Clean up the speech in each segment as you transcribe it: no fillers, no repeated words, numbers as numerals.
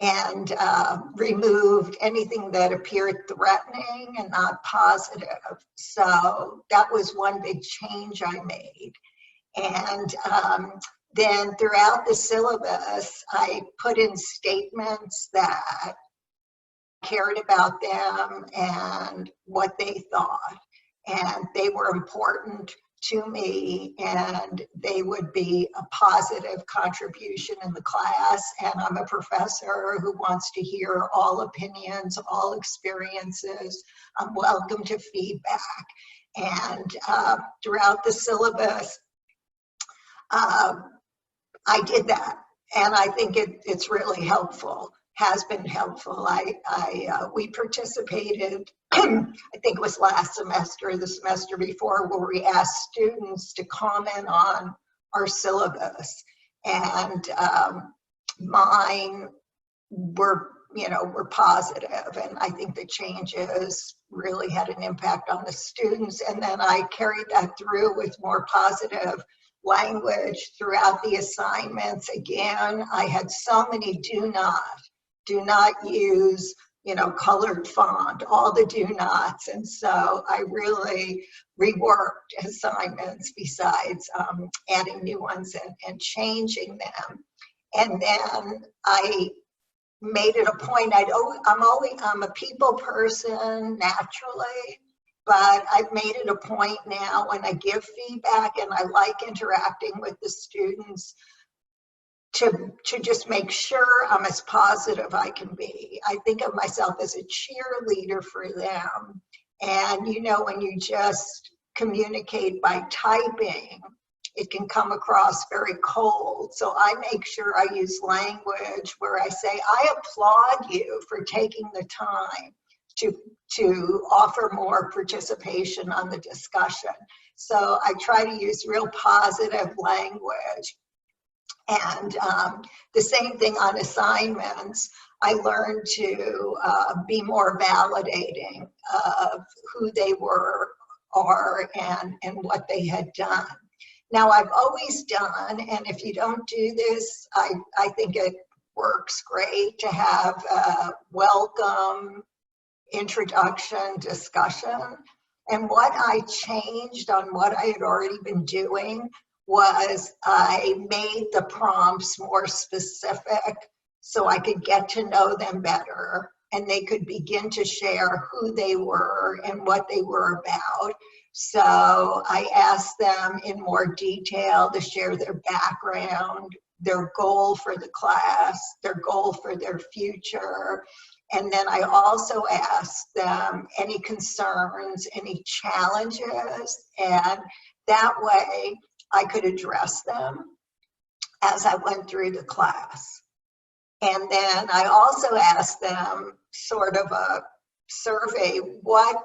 and removed anything that appeared threatening and not positive. So that was one big change I made. And then throughout the syllabus, I put in statements that cared about them and what they thought. And they were important to me, and they would be a positive contribution in the class. And I'm a professor who wants to hear all opinions, all experiences. I'm welcome to feedback. And throughout the syllabus, I did that, and I think it's really helpful, has been helpful. We participated, I think it was last semester, the semester before, where we asked students to comment on our syllabus, and mine were positive, and I think the changes really had an impact on the students. And then I carried that through with more positive language throughout the assignments. Again, I had so many do not use, colored font, all the do nots. And so I really reworked assignments besides adding new ones and changing them. And then I made it a point, I'm a people person naturally, but I've made it a point now when I give feedback, and I like interacting with the students, to just make sure I'm as positive I can be. I think of myself as a cheerleader for them. And when you just communicate by typing, it can come across very cold. So I make sure I use language where I say, I applaud you for taking the time to offer more participation on the discussion. So I try to use real positive language. And the same thing on assignments. I learned to be more validating of who they are and what they had done. Now, I've always done, and if you don't do this, I think it works great to have a welcome introduction discussion. And what I changed on what I had already been doing was I made the prompts more specific so I could get to know them better, and they could begin to share who they were and what they were about. So I asked them in more detail to share their background, their goal for the class, their goal for their future. And then I also asked them any concerns, any challenges, and that way I could address them as I went through the class. And then I also asked them sort of a survey, what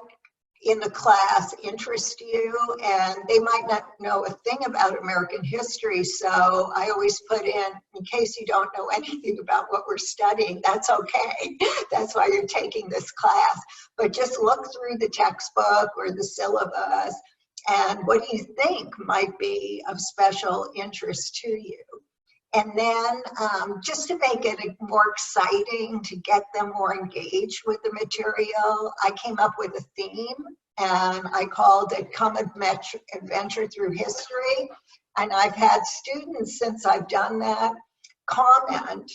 in the class interests you? And they might not know a thing about American history, so I always put in case you don't know anything about what we're studying, that's okay. That's why you're taking this class. But just look through the textbook or the syllabus, and what do you think might be of special interest to you? And then just to make it more exciting, to get them more engaged with the material, I came up with a theme, and I called it Come Adventure Through History. And I've had students, since I've done that, comment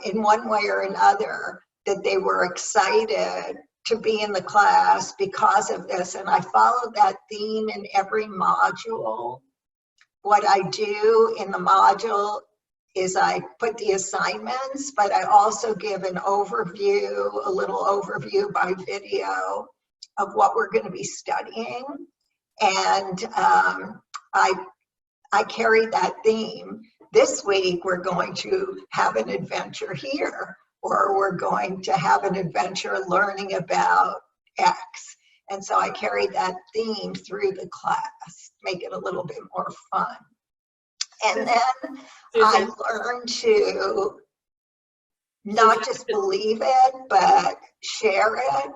in one way or another that they were excited to be in the class because of this. And I followed that theme in every module. What I do in the module is I put the assignments, but I also give an overview, a little overview by video of what we're going to be studying. And I carry that theme. This week, we're going to have an adventure here, or we're going to have an adventure learning about X. And so I carried that theme through the class, make it a little bit more fun. And then I learned to not just believe it, but share it,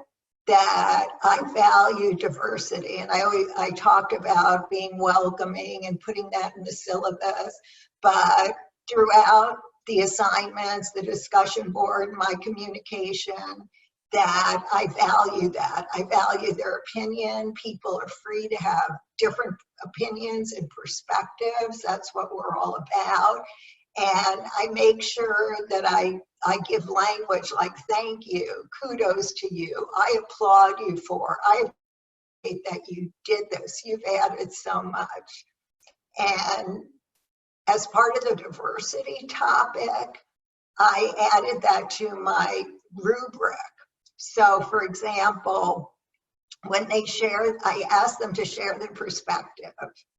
that I value diversity. And I talked about being welcoming and putting that in the syllabus, but throughout the assignments, the discussion board, my communication, that I value that. I value their opinion. People are free to have different opinions and perspectives. That's what we're all about. And I make sure that I give language like thank you, kudos to you, I applaud you for, I appreciate that you did this, you've added so much. And as part of the diversity topic, I added that to my rubric. So for example, when they share, I asked them to share their perspective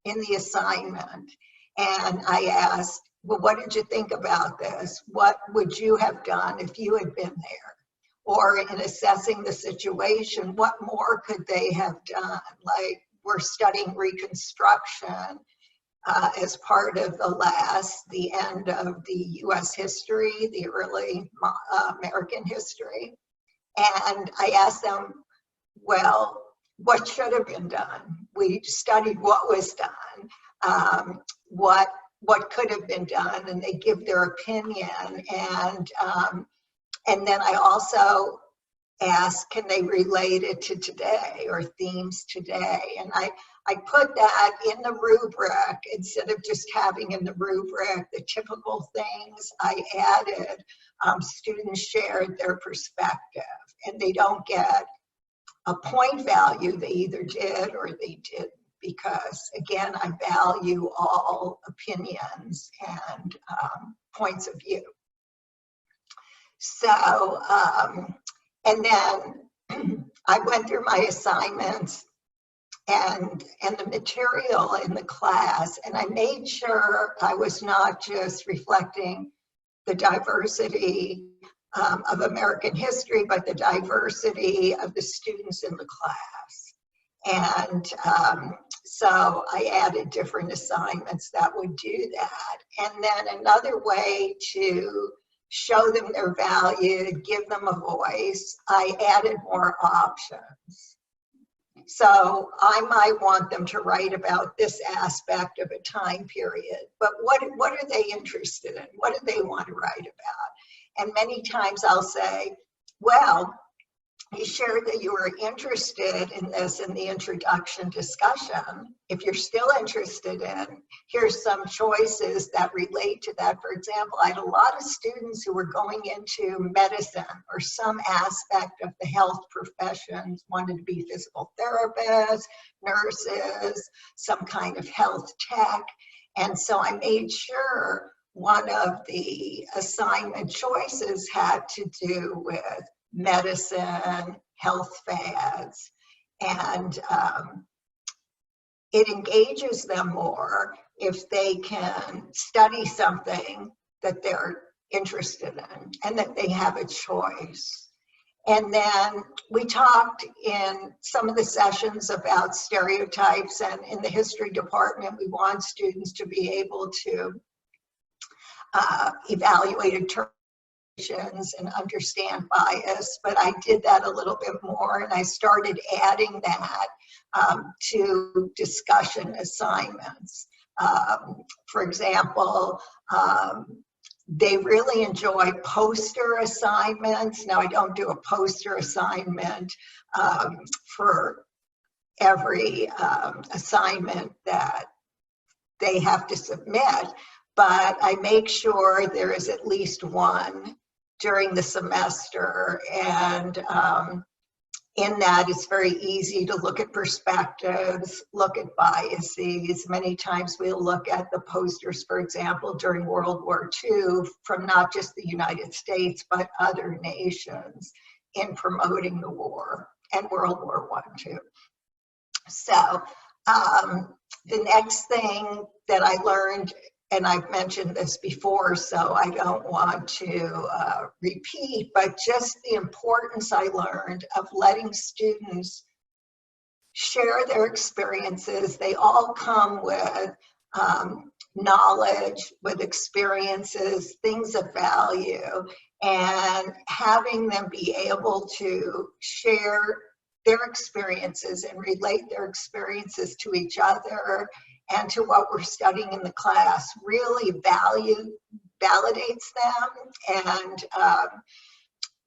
in the assignment. And I asked, well, what did you think about this? What would you have done if you had been there? Or in assessing the situation, what more could they have done? Like, we're studying Reconstruction as part of the end of the US history, the early American history. And I asked them, well, what should have been done? We studied what was done, what could have been done, and they give their opinion. And then I also ask, can they relate it to today or themes today? And I put that in the rubric instead of just having in the rubric the typical things. I added students shared their perspective, and they don't get a point value. They either did or they didn't, because again, I value all opinions and points of view. So, and then I went through my assignments and the material in the class, and I made sure I was not just reflecting the diversity of American history, but the diversity of the students in the class. And so I added different assignments that would do that. And then another way to show them their value, give them a voice, I added more options. So I might want them to write about this aspect of a time period, but what are they interested in? What do they want to write about? And many times I'll say, well, you shared that you were interested in this in the introduction discussion. If you're still interested in, here's some choices that relate to that. For example, I had a lot of students who were going into medicine or some aspect of the health professions, wanted to be physical therapists, nurses, some kind of health tech. And so I made sure one of the assignment choices had to do with medicine, health fads, and it engages them more if they can study something that they're interested in and that they have a choice. And then we talked in some of the sessions about stereotypes, and in the history department, we want students to be able to evaluate interpretations and understand bias, but I did that a little bit more, and I started adding that to discussion assignments. For example, they really enjoy poster assignments. Now, I don't do a poster assignment for every assignment that they have to submit, but I make sure there is at least one during the semester, and in that it's very easy to look at perspectives, look at biases. Many times we'll look at the posters, for example, during World War II from not just the United States, but other nations in promoting the war, and World War I too. So the next thing that I learned, and I've mentioned this before, so I don't want to repeat, but just the importance I learned of letting students share their experiences. They all come with knowledge, with experiences, things of value, and having them be able to share their experiences and relate their experiences to each other and to what we're studying in the class really validates them, and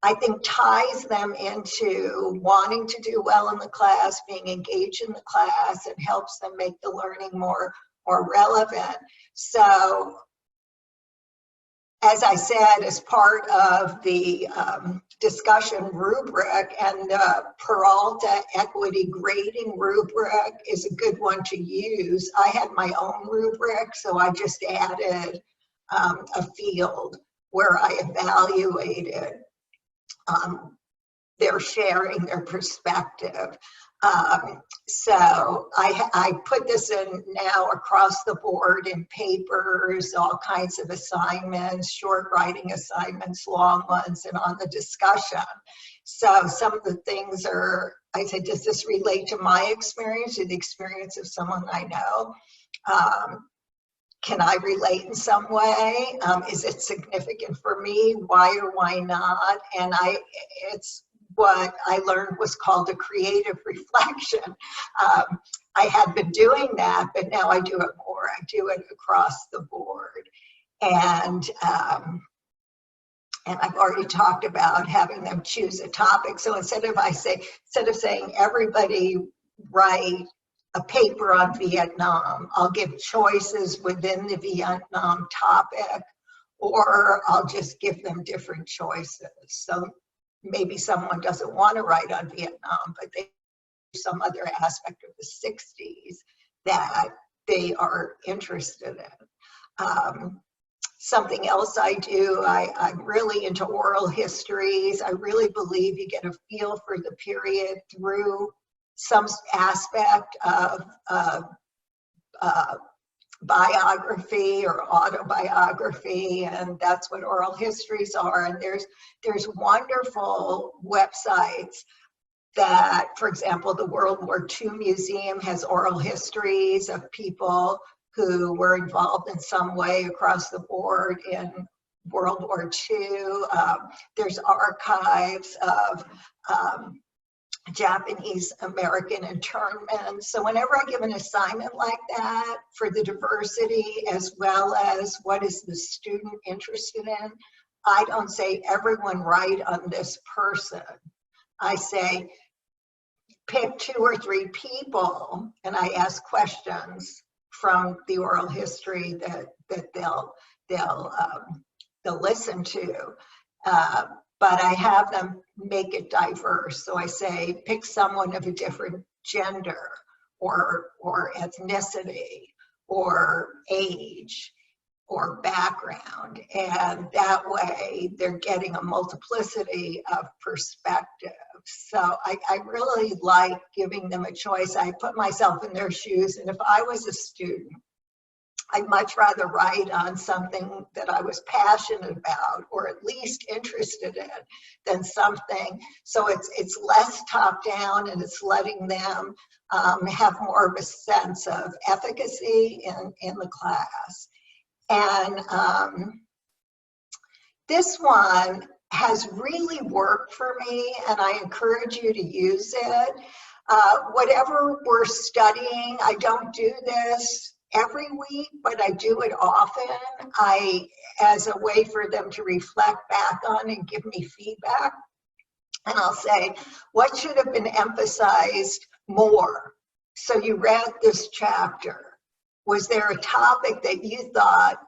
I think ties them into wanting to do well in the class, being engaged in the class, and helps them make the learning more relevant. So, as I said, as part of the discussion rubric, and the Peralta equity grading rubric is a good one to use. I had my own rubric, so I just added a field where I evaluated their sharing their perspective. So I put this in now across the board in papers, all kinds of assignments, short writing assignments, long ones, and on the discussion. So some of the things are, I said, does this relate to my experience or the experience of someone I know? Can I relate in some way? Is it significant for me? Why or why not? And it's what I learned was called a creative reflection. I had been doing that, but now I do it more. I do it across the board. And I've already talked about having them choose a topic. So instead of saying everybody write a paper on Vietnam, I'll give choices within the Vietnam topic, or I'll just give them different choices. So maybe someone doesn't want to write on Vietnam, but they do some other aspect of the 60s that they are interested in. Something else I do, I'm really into oral histories. I really believe you get a feel for the period through some aspect of biography or autobiography, and that's what oral histories are. And there's wonderful websites that, for example, the World War II Museum has oral histories of people who were involved in some way across the board in World War II. There's archives of Japanese American internment. So whenever I give an assignment like that for the diversity, as well as what is the student interested in, I don't say everyone write on this person. I say pick 2 or 3 people, and I ask questions from the oral history that they'll listen to. But I have them make it diverse. So I say, pick someone of a different gender or ethnicity or age or background. And that way they're getting a multiplicity of perspectives. So I really like giving them a choice. I put myself in their shoes. And if I was a student, I'd much rather write on something that I was passionate about or at least interested in than something. So it's less top down, and it's letting them have more of a sense of efficacy in the class. And this one has really worked for me, and I encourage you to use it. Whatever we're studying, I don't do this every week, but I do it often, as a way for them to reflect back on and give me feedback. And I'll say, what should have been emphasized more? So you read this chapter. Was there a topic that you thought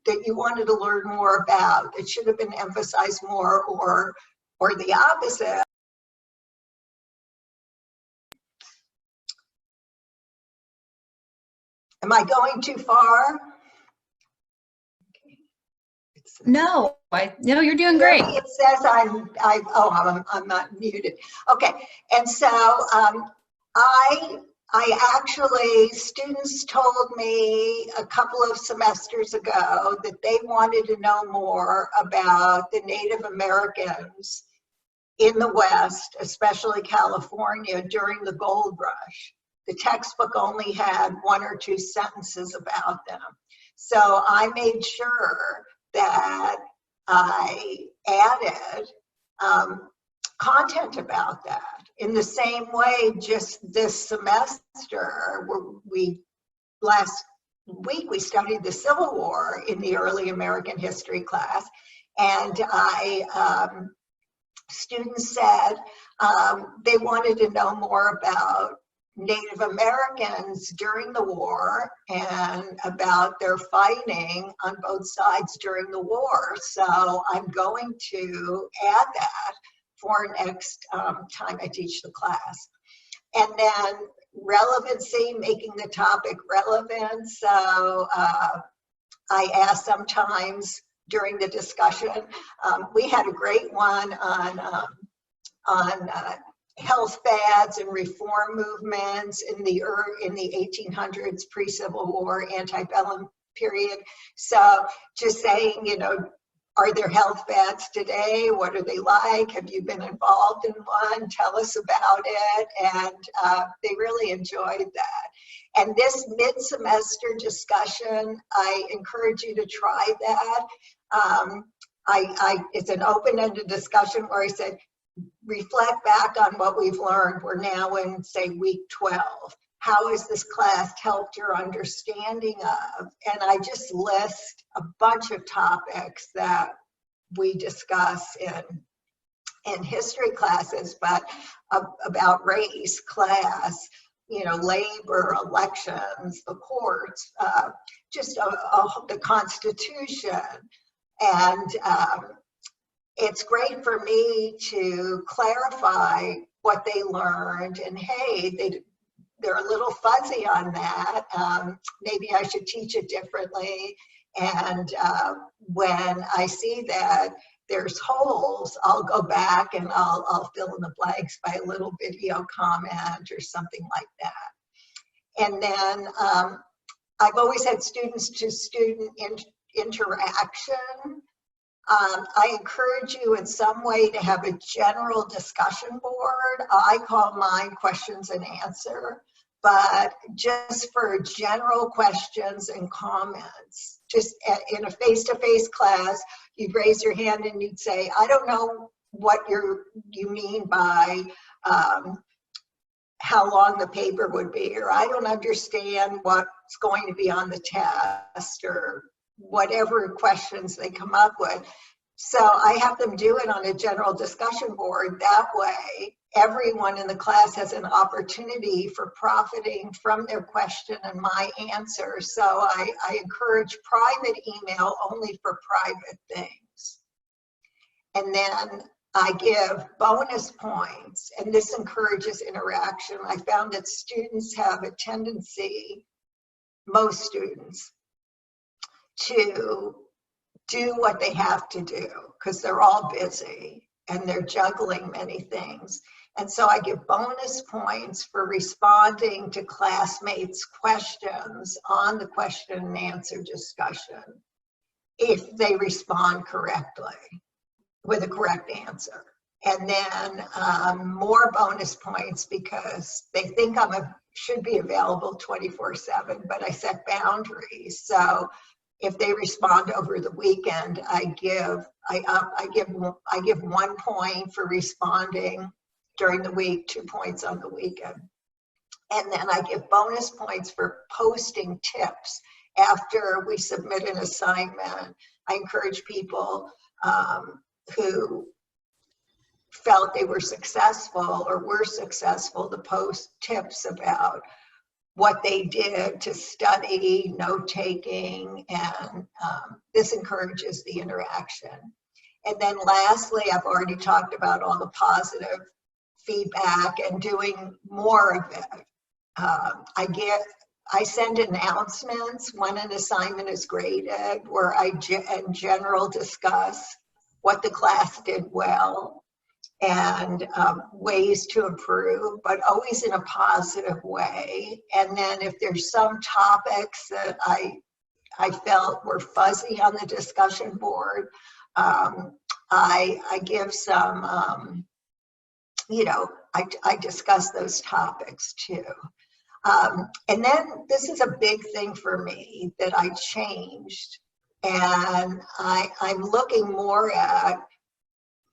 that you wanted to learn more about, that should have been emphasized more, or the opposite? Am I going too far? No, you're doing great. It says I'm not muted. Okay, and so I actually, students told me a couple of semesters ago that they wanted to know more about the Native Americans in the West, especially California, during the gold rush. The textbook only had 1 or 2 sentences about them. So I made sure that I added content about that. In the same way, just this semester, week we studied the Civil War in the early American history class, and students said they wanted to know more about Native Americans during the war and about their fighting on both sides during the war. So I'm going to add that for next time I teach the class. And then relevancy, making the topic relevant. So I ask sometimes during the discussion, we had a great one on health fads and reform movements in the 1800s, pre-Civil War, antebellum period. So just saying, you know, are there health fads today? What are they like? Have you been involved in one? Tell us about it. And they really enjoyed that. And this mid-semester discussion, I encourage you to try that. It's an open-ended discussion where I said, reflect back on what we've learned. We're now in, say, week 12. How has this class helped your understanding of? And I just list a bunch of topics that we discuss in history classes, but about race, class, you know, labor, elections, the courts, just the Constitution. And it's great for me to clarify what they learned, and hey, they're a little fuzzy on that. Maybe I should teach it differently. And when I see that there's holes, I'll go back and I'll fill in the blanks by a little video comment or something like that. And then I've always had student-to-student interaction. I encourage you in some way to have a general discussion board. I call mine questions and answer, but just for general questions and comments, just in a face-to-face class, you'd raise your hand and you'd say, I don't know what you mean by how long the paper would be, or I don't understand what's going to be on the test, or whatever questions they come up with. So I have them do it on a general discussion board. That way, everyone in the class has an opportunity for profiting from their question and my answer. So I encourage private email only for private things. And then I give bonus points, and this encourages interaction. I found that students have a tendency, most students, to do what they have to do because they're all busy and they're juggling many things. And so I give bonus points for responding to classmates' questions on the question and answer discussion if they respond correctly with a correct answer. And then more bonus points because they think should be available 24/7, but I set boundaries. So if they respond over the weekend, I give 1 point for responding during the week, 2 points on the weekend. And then I give bonus points for posting tips after we submit an assignment. I encourage people who felt they were successful or were successful to post tips about what they did to study, note-taking, and this encourages the interaction. And then lastly, I've already talked about all the positive feedback and doing more of it. I send announcements when an assignment is graded, where I in general discuss what the class did well and ways to improve, but always in a positive way. And then if there's some topics that I felt were fuzzy on the discussion board, I give some, I discuss those topics too. And then this is a big thing for me that I changed, and I'm looking more at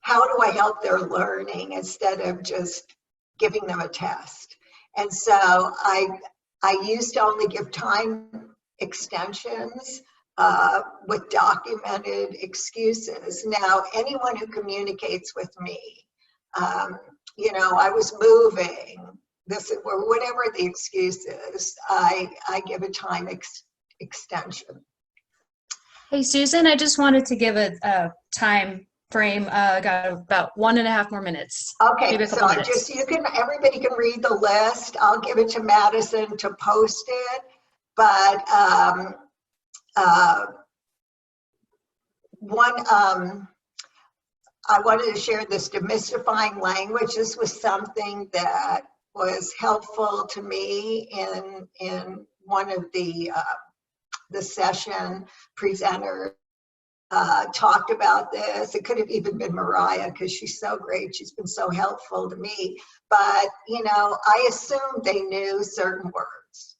how do I help their learning instead of just giving them a test. And so I used to only give time extensions with documented excuses. Now, anyone who communicates with me, you know, I was moving, this or whatever the excuse is, I give a time extension. Hey, Susan, I just wanted to give a time frame. Got about 1.5 more minutes. Okay, Maybe a so couple I minutes. everybody can read the list. I'll give it to Madison to post it. But I wanted to share this demystifying language. This was something that was helpful to me in one of the session presenters talked about this. It could have even been Mariah because she's so great. She's been so helpful to me. But, you know, I assumed they knew certain words.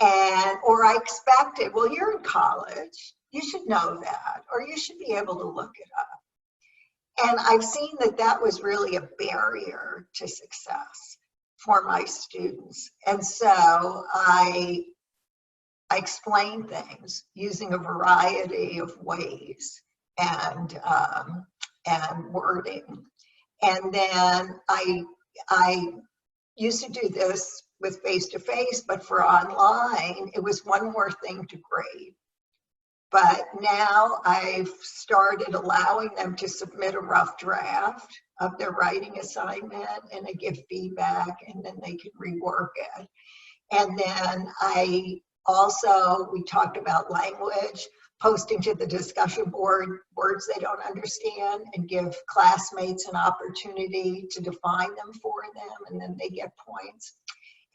Or I expected, well, you're in college. You should know that, or you should be able to look it up. And I've seen that that was really a barrier to success for my students. And so I explain things using a variety of ways and wording. And then I used to do this with face-to-face, but for online, it was one more thing to grade. But now I've started allowing them to submit a rough draft of their writing assignment, and I give feedback, and then they can rework it. And then we talked about language, posting to the discussion board words they don't understand, and give classmates an opportunity to define them for them, and then they get points.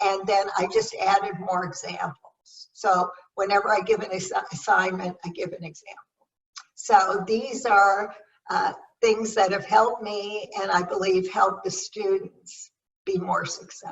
And then I just added more examples. So whenever I give an assignment, I give an example. So these are things that have helped me, and I believe help the students be more successful.